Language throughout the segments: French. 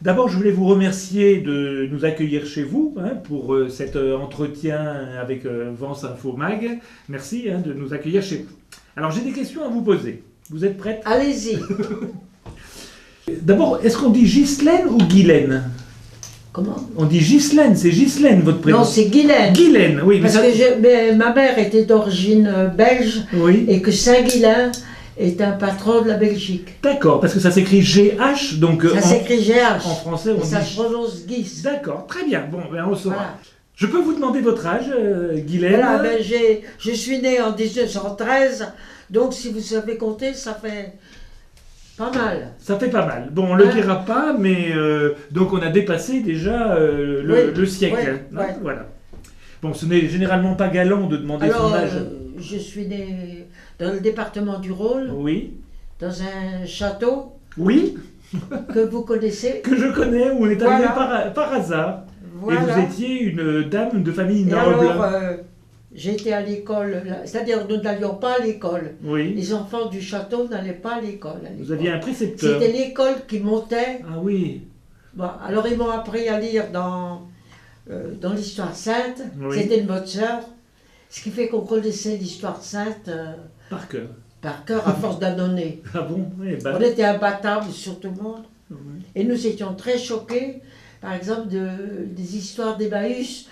D'abord, je voulais vous remercier de nous accueillir chez vous pour cet entretien avec Vence Info Mag. Merci de nous accueillir chez vous. Alors, j'ai des questions à vous poser. Vous êtes prête? Allez-y. D'abord, est-ce qu'on dit Ghislaine ou Guylaine? Comment? On dit Ghislaine, c'est Ghislaine votre prénom? Non, c'est Guylaine. Guylaine, oui. Parce que ma mère était d'origine belge et que Saint-Guilain est un patron de la Belgique. D'accord, parce que ça s'écrit GH, donc ça s'écrit GH. En français, on dit... ça se prononce Guis. D'accord, très bien. Bon, ben on saura. Voilà. Je peux vous demander votre âge, Guylaine? Voilà, ben je suis née en 1913, donc si vous savez compter, ça fait pas mal. Ça fait pas mal. Bon, on ne le dira pas, mais donc on a dépassé déjà le siècle. Voilà. Bon, ce n'est généralement pas galant de demander son âge. Je suis née dans le département du Rhône, dans un château que vous connaissez. Que je connais, où on est arrivé par hasard. Voilà. Et vous étiez une dame de famille noble. Alors, j'étais à l'école, c'est-à-dire nous n'allions pas à l'école. Les enfants du château n'allaient pas à l'école. Vous aviez un précepteur. C'était l'école qui montait. Ah oui. Bon, alors ils m'ont appris à lire dans l'histoire sainte. C'était une bonne sœur. Ce qui fait qu'on connaissait l'histoire sainte par cœur. Par cœur, à force d'annonner. Ah bon? On était imbattables sur tout le monde. Et nous étions très choqués, par exemple, des histoires d'Emmaüs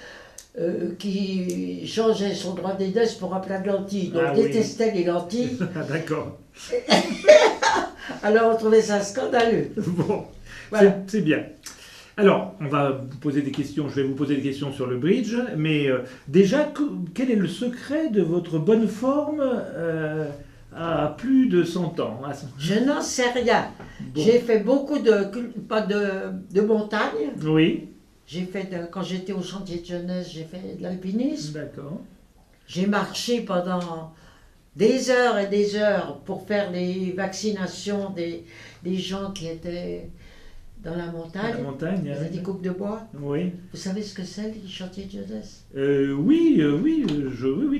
qui changeait son droit d'aînesse pour un plat de lentilles. Donc on détestait les lentilles. D'accord. Alors on trouvait ça scandaleux. Bon, voilà. C'est bien. Alors, on va vous poser des questions, je vais vous poser des questions sur le bridge, mais déjà, quel est le secret de votre bonne forme à plus de 100 ans? Je n'en sais rien. Bon. J'ai fait beaucoup de montagne. Oui. J'ai fait, quand j'étais au chantier de jeunesse, j'ai fait de l'alpinisme. D'accord. J'ai marché pendant des heures et des heures pour faire les vaccinations des gens qui étaient dans la montagne. La montagne, des coupes de bois. Oui. Vous savez ce que c'est, les chantiers de jeunesse? Oui,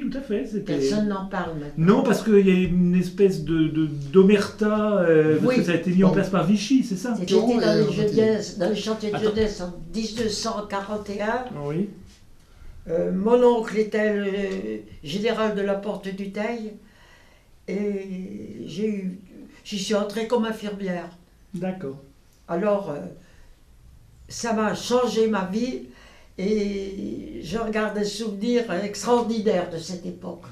tout à fait. Personne n'en parle maintenant. Non, parce qu'il y a une espèce d'omerta, parce que ça a été mis en place par Vichy, c'est ça? C'était dans les chantiers de jeunesse en 1941. Oui. Mon oncle était le général de la Porte du Teil et j'y suis entrée comme infirmière. D'accord. Alors, ça m'a changé ma vie et je regarde des souvenirs extraordinaires de cette époque.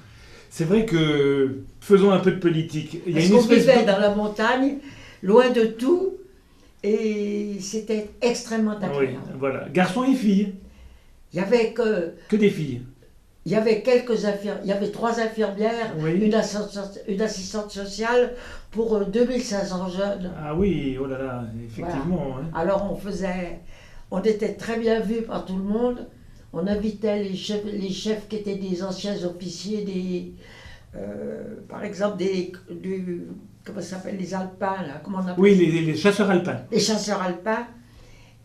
C'est vrai que, faisons un peu de politique. Parce qu'on vivait dans la montagne, loin de tout, et c'était extrêmement agréable. Oui, voilà. Garçons et filles. Il y avait que des filles. Il y avait il y avait 3 infirmières, une assistante sociale pour 2500 jeunes. Ah oui, oh là là, effectivement. Voilà. Alors on était très bien vus par tout le monde. On invitait les chefs qui étaient des anciens officiers, par exemple comment ça s'appelle, les alpins là, comment on appelle ça? Oui, les chasseurs alpins. Les chasseurs alpins.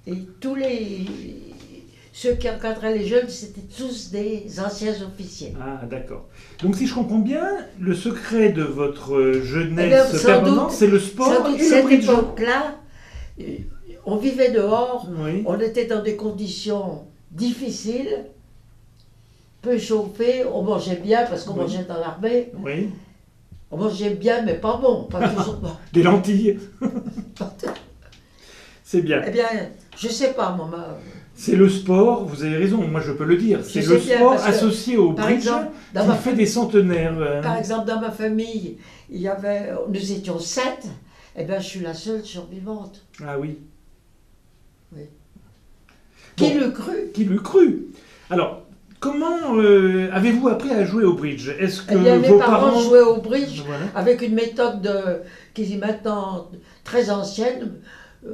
Et ceux qui encadraient les jeunes, c'était tous des anciens officiers. Ah, d'accord. Donc, si je comprends bien, le secret de votre jeunesse permanente, c'est le sport et le bridge. Cette époque-là, on vivait dehors, on était dans des conditions difficiles, peu chauffées, on mangeait bien parce qu'on mangeait dans l'armée. Oui. On mangeait bien, mais pas bon, pas toujours bon. Des lentilles. C'est bien. Eh bien, je sais pas, maman. C'est le sport, vous avez raison, moi je peux le dire, c'est le sport associé au bridge qui fait des centenaires. Par exemple, dans ma famille, nous étions 7, et bien je suis la seule survivante. Ah oui. Oui. Qui le crut? Qui le crut? Alors, comment avez-vous appris à jouer au bridge? Est-ce que mes parents jouaient au bridge avec une méthode qui est maintenant très ancienne.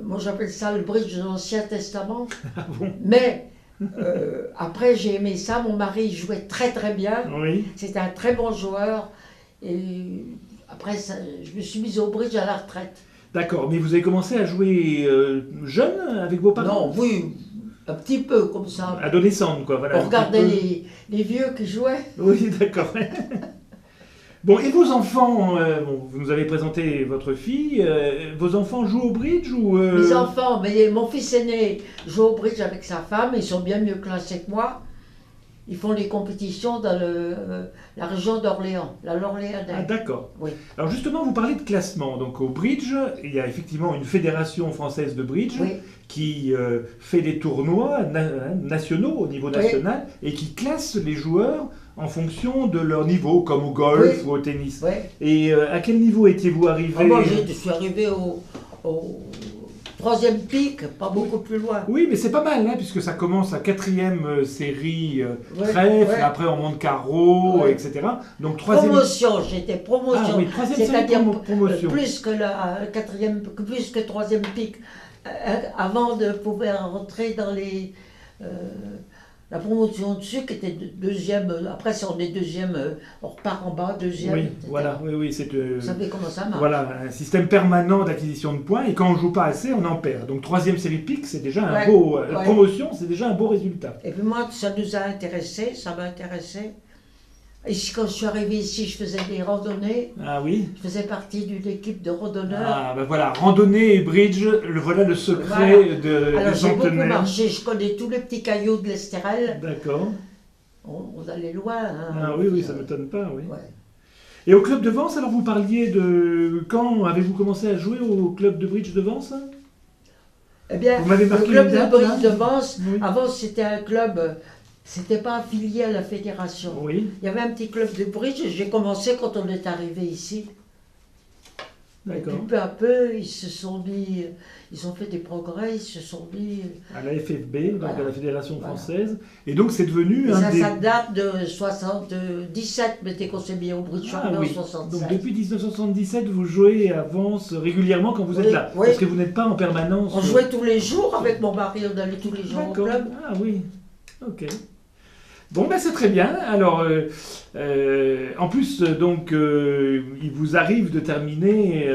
Moi j'appelle ça le bridge de l'Ancien Testament. Ah bon? Mais après j'ai aimé ça, mon mari jouait très très bien. Oui. C'était un très bon joueur. Et après je me suis mise au bridge à la retraite. D'accord, mais vous avez commencé à jouer jeune avec vos parents? Non, oui, un petit peu comme ça. Adolescente quoi, voilà. On regardait les vieux qui jouaient. Oui, d'accord. Bon, et vos enfants, bon, vous nous avez présenté votre fille, vos enfants jouent au bridge ou Mes enfants, mais mon fils aîné joue au bridge avec sa femme, ils sont bien mieux classés que moi. Ils font des compétitions dans la région d'Orléans, la Lorléanaise. Ah, d'accord. Oui. Alors justement, vous parlez de classement. Donc au bridge, il y a effectivement une fédération française de bridge Oui. qui fait des tournois nationaux au niveau national et qui classe les joueurs en fonction de leur niveau, comme au golf Oui. ou au tennis. Oui. Et à quel niveau étiez-vous arrivé? Ah, moi, je suis arrivé au 3e pic, pas beaucoup plus loin. Oui, mais c'est pas mal, hein, puisque ça commence à 4e série Ouais, trèfle, ouais. après on monte carreau, Ouais. etc. Donc 3e... Promotion, j'étais promotion. Ah oui, 3e série C'est-à-dire promotion. plus que la 4e, plus que 3e pic. Avant de pouvoir rentrer dans la promotion dessus, qui était 2e. Après, si on est 2e, on repart en bas, 2e. Oui, etc. voilà, oui, c'est... Vous savez comment ça marche. Voilà, un système permanent d'acquisition de points, et quand on joue pas assez, on en perd. Donc 3e série pic, c'est déjà un Ouais, beau... ouais. promotion, c'est déjà un beau résultat. Et puis moi, ça nous a intéressés, ça m'a intéressé. Ici, quand je suis arrivée ici, je faisais des randonnées. Ah oui. Je faisais partie d'une équipe de randonneurs. Ah ben voilà, randonnée et bridge, voilà le secret Voilà. de Alors des j'ai beaucoup centenaires. marché, je connais tous les petits cailloux de l'Estérel. D'accord. On allait loin. Hein. Ah oui, ça ne m'étonne pas, oui. Ouais. Et au club de Vence, alors vous parliez de... Quand avez-vous commencé à jouer au club de bridge de Vence? Eh bien, Vous m'avez le marqué club une de date, bridge là de Vence, Oui. avant c'était un club, c'était pas affilié à la fédération. Oui, Il y avait un petit club de bridge, j'ai commencé quand on est arrivé ici. Et d'accord. puis peu à peu, ils se sont mis, ils ont fait des progrès, ils se sont mis... À la FFB, donc Voilà. à la Fédération Voilà. française. Et donc c'est devenu Et un ça, des... ça date de 77, mais dès qu'on s'est mis au bridge, Ah en oui. 76. Donc depuis 1977, vous jouez à Vence régulièrement quand vous êtes Oui, là. oui. Parce que vous n'êtes pas en permanence. On jouait tous les jours avec mon mari, on allait tous les jours au D'accord. club. Ah oui, ok. Bon, ben c'est très bien. Alors, en plus, donc, il vous arrive de terminer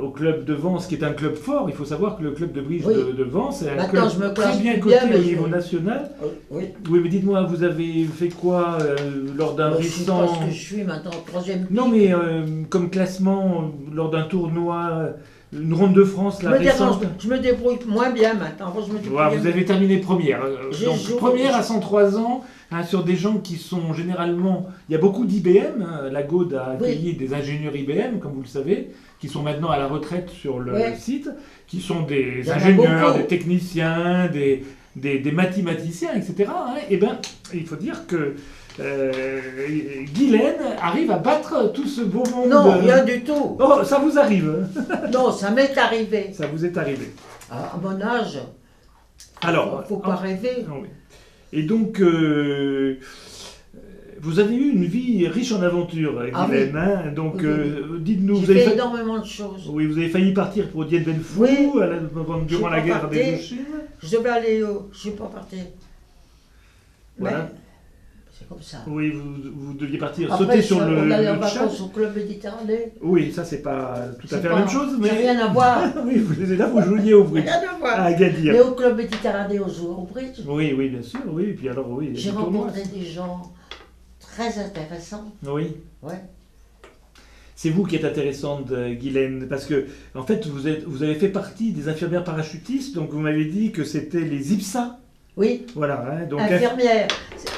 au club de Vence, qui est un club fort. Il faut savoir que le club de bridge Oui. de Vence est un Maintenant, club je me très classe bien plus coté bien, mais au je- niveau national. Oui. Oui, mais dites-moi, vous avez fait quoi lors d'un Moi, je suis récent... pas ce que je suis maintenant, 3e. Non, mais comme classement, lors d'un tournoi, une ronde de France, Je la me dérange, récente... je me débrouille moins bien maintenant. Moi, je me débrouille Voilà, bien. vous avez terminé première. J'ai Donc joué- première à 103 ans, hein, sur des gens qui sont généralement... Il y a beaucoup d'IBM, hein, la Gaude a accueilli des ingénieurs IBM, comme vous le savez, qui sont maintenant à la retraite sur le Ouais. site, qui sont des Il y en a ingénieurs, beaucoup. des techniciens, des mathématiciens, etc. hein. Et bien, il faut dire que Guylaine arrive à battre tout ce beau monde. Non, rien du tout. Oh, ça vous arrive, Non, ça m'est arrivé. ça vous est arrivé. À mon âge, Alors, faut pas rêver. Ah oui. Et donc, vous avez eu une vie riche en aventures, Ah Guylaine. Hein. Donc, Oui, dites-nous, J'ai vous avez fait fa- énormément de choses. oui, vous avez failli partir pour Dien Bien Phu Oui. durant la pas guerre parti. d'Indochine. Je devais aller au... Je suis pas parti. Voilà. Mais c'est comme ça. Oui, vous deviez partir, Après, sauter sur on allait en le Tchad. vacances au club méditerranéen. Oui, ça, c'est pas tout à C'est fait pas- la même chose, c'est mais... rien à voir. oui, là, vous jouiez au bridge. Rien à voir. À Agadir. Mais au club méditerranéen, on joue au bridge. Oui, oui, bien sûr, oui. Et puis alors, oui, il y a J'ai des tournois. rencontré des gens très intéressants. Oui. Ouais. C'est vous qui êtes intéressante, Guylaine, parce que, en fait, vous avez fait partie des infirmières parachutistes, donc vous m'avez dit que c'était les IPSA. Oui, Voilà, hein, donc... infirmière.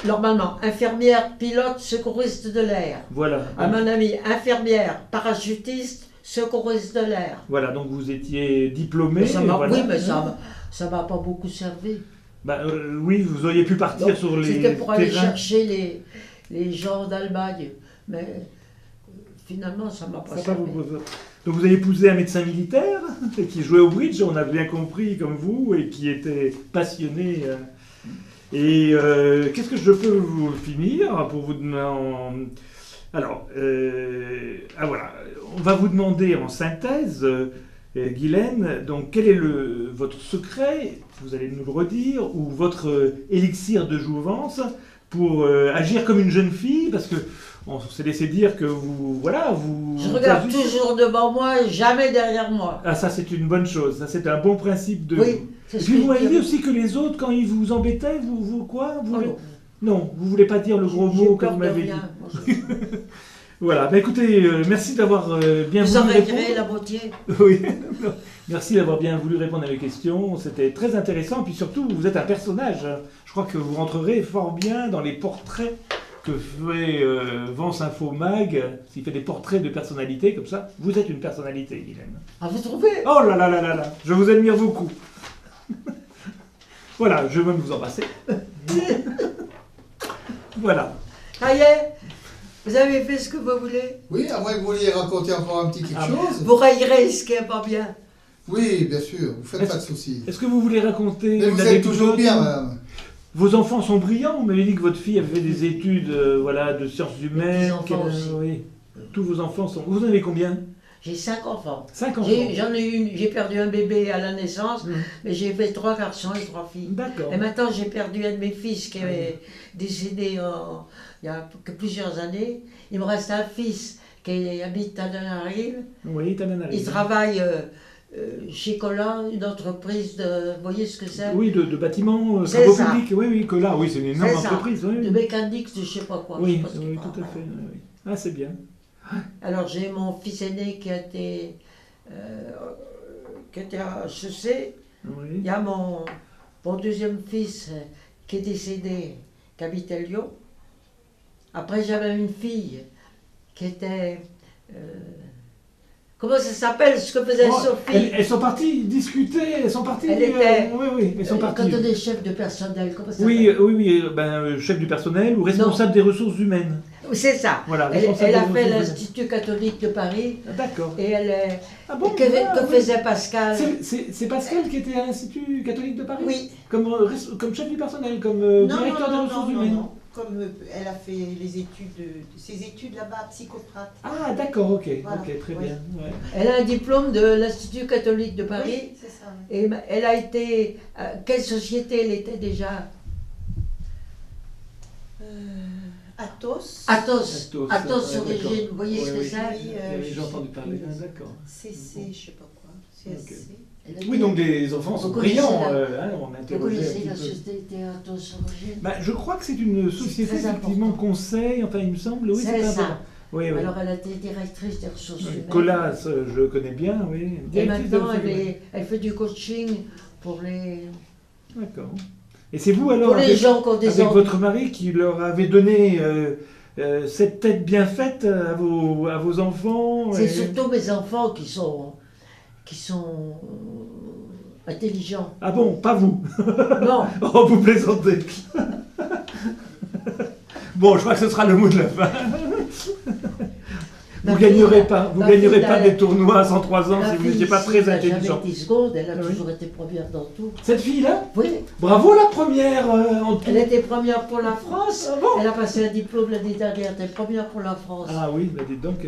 Normalement, infirmière, pilote, secouriste de l'air. Voilà. À mon ami, infirmière, parachutiste, secouriste de l'air. Voilà, donc vous étiez diplômé. Mais ça m'a- voilà. Oui, mais ça m'a pas beaucoup servi. Bah, oui, vous auriez pu partir Donc, sur les C'était pour aller terrains. chercher les gens d'Allemagne. Mais finalement, ça m'a pas Ça va servi. Donc vous avez épousé un médecin militaire qui jouait au bridge, on a bien compris comme vous, et qui était passionné. Et qu'est-ce que je peux vous finir pour vous demander... Alors, voilà, on va vous demander en synthèse, Guylaine, donc quel est votre secret, vous allez nous le redire, ou votre élixir de jouvence pour agir comme une jeune fille, parce que on s'est laissé dire que vous, voilà, vous... Je regarde toujours devant moi et jamais derrière moi. Ah, ça c'est une bonne chose, ça c'est un bon principe de... Oui, c'est Et ce puis que vous je m'avez dit dirais. aussi que les autres, quand ils vous embêtaient, vous quoi vous Oh voulez... non. Non, vous voulez pas dire le gros J'ai mot que peur vous de m'avez dit. rien. Moi, je- Voilà, bah écoutez, merci d'avoir bien Vous en voulu retirez répondre. la moitié. Oui, merci d'avoir bien voulu répondre à mes questions. C'était très intéressant. Puis surtout, vous êtes un personnage. Je crois que vous rentrerez fort bien dans les portraits que fait Vence Info Mag. S'il fait des portraits de personnalités comme ça, vous êtes une personnalité, Guylaine. Ah, vous trouvez? Oh là là là là là, je vous admire beaucoup. Voilà, je veux même vous embrasser. Voilà. Ça y est, vous avez fait ce que vous voulez. Oui, à moins que vous vouliez raconter encore un petit quelque chose. Vous rayerez ce qui est pas bien. Oui, bien sûr, vous faites pas de soucis. Est-ce que vous voulez raconter Mais une vous êtes anecdote? toujours bien, madame. Vos enfants sont brillants. Vous m'avez dit que votre fille avait fait des études voilà, de sciences humaines. petits-enfants aussi. Oui. Tous vos enfants sont... Vous en avez combien? J'ai 5 enfants. 5 enfants. J'en ai une, j'ai perdu un bébé à la naissance, mais j'ai fait 3 garçons et 3 filles. D'accord. Et maintenant, j'ai perdu un de mes fils qui est décédé il y a plusieurs années. Il me reste un fils qui habite à Tananarive. Oui, Tananarive. Il travaille chez Cola, une entreprise de... Vous voyez ce que c'est? Oui, de bâtiments, C'est travaux ça. publics. Oui, oui, que là, oui, c'est une énorme C'est ça. entreprise. Oui, De oui. mécanique, de je sais pas quoi. je Oui, sais pas ce qu'il oui, fera. tout à fait. Oui, oui. Ah, c'est bien. Alors j'ai mon fils aîné qui a été à HEC. Oui. Il y a mon deuxième fils qui est décédé, qui habitait Lyon. Après j'avais une fille qui était... comment ça s'appelle ce que faisait Oh, Sophie? elles sont parties discuter, elles sont parties... Elle était- oui, oui, elles sont parties. Quand on est chef de personnel, comment ça Oui, s'appelle? oui, oui, chef du personnel ou responsable des ressources humaines. C'est ça. Voilà, Elle responsable a des fait ressources humaines. l'Institut catholique de Paris Ah, d'accord. et elle est... Ah bon, que ah, oui. faisait Pascal? C'est Pascal qui était à l'Institut catholique de Paris? Oui. Comme chef du personnel, comme Non, directeur non, des ressources non, humaines. non. Comme elle a fait les études, ses études là-bas, psychoprathe. Ah, d'accord, ok, Voilà, ok, très oui. bien. Ouais. Elle a un diplôme de l'Institut catholique de Paris. Oui, c'est ça. Oui. Et elle a été... quelle société elle était déjà? Athos. Athos. Athos, Athos ouais, Origine, d'accord. vous voyez ce que Oui, c'est? Oui, J'ai je entendu sais parler. plus. Ah, d'accord. CC, je sais pas quoi. CSC. Elle était- Oui, donc des enfants sont Vous connaissez brillants. la- On a Vous interrogé un connaissez petit la peu. société Athos Origine? Bah, je crois que c'est une société très effectivement important. conseil, enfin il me semble, oui, C'est c'est ça. important. Oui, oui. Alors elle a été directrice des ressources humaines. Colas, je connais bien, oui. Et Directrice de maintenant ressources humaines. elle fait du coaching pour les D'accord. Et c'est vous alors, avec, gens qui ont des avec envies. votre mari, qui leur avez donné cette tête bien faite à vos enfants C'est et- surtout mes enfants qui sont intelligents. Ah bon, pas vous. Non, Oh, vous plaisantez. Bon, je crois que ce sera le mot de la fin. Vous Ma gagnerez fille, pas, vous ma gagnerez fille, pas elle- des tournois à 103 ans ma si vous fille n'étiez pas ici, très elle a intelligent. jamais 10 secondes, elle a Ah oui. toujours été première dans tout. Cette fille-là, Oui, bravo la première en tout. elle était première pour la France. Ah bon? Elle a passé un diplôme l'année dernière, elle était première pour la France. Ah oui, bah dites donc.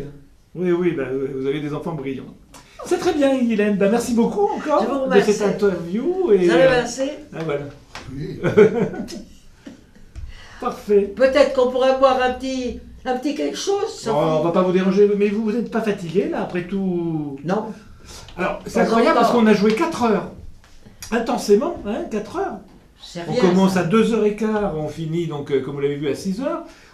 Oui, oui, bah, vous avez des enfants brillants. C'est très bien, Guylaine. Bah, merci beaucoup Je vous encore de remercie. cette interview. Et, Vous avez assez? ah, voilà. Oui. Parfait. Peut-être qu'on pourrait boire un petit quelque chose. Bon, on Sophie. va pas vous déranger, mais vous n'êtes pas fatigué là après tout. Non. Alors, c'est Pas incroyable parce encore. qu'on a joué 4 heures. Intensément, hein, 4 heures. C'est On rien. commence ça. à 2h15, on finit donc, comme vous l'avez vu, à 6h.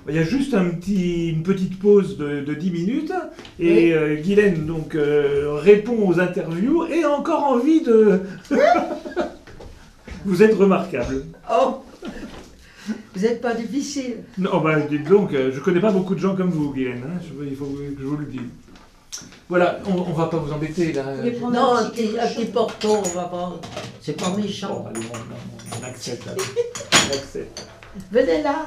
Il y a juste une petite pause de 10 minutes. Et Guylaine donc, répond aux interviews et a encore envie de... Vous êtes remarquable. Oh, vous n'êtes pas difficile. Non, bah, dites donc, je connais pas beaucoup de gens comme vous, Guylaine. Hein, il faut que je vous le dise. Voilà, on va pas vous embêter là. Vous voulez prendre Non, un petit quelque un petit chose porto, on va prendre. C'est pas Bon, méchant. allez, on accepte. On accepte. Venez là.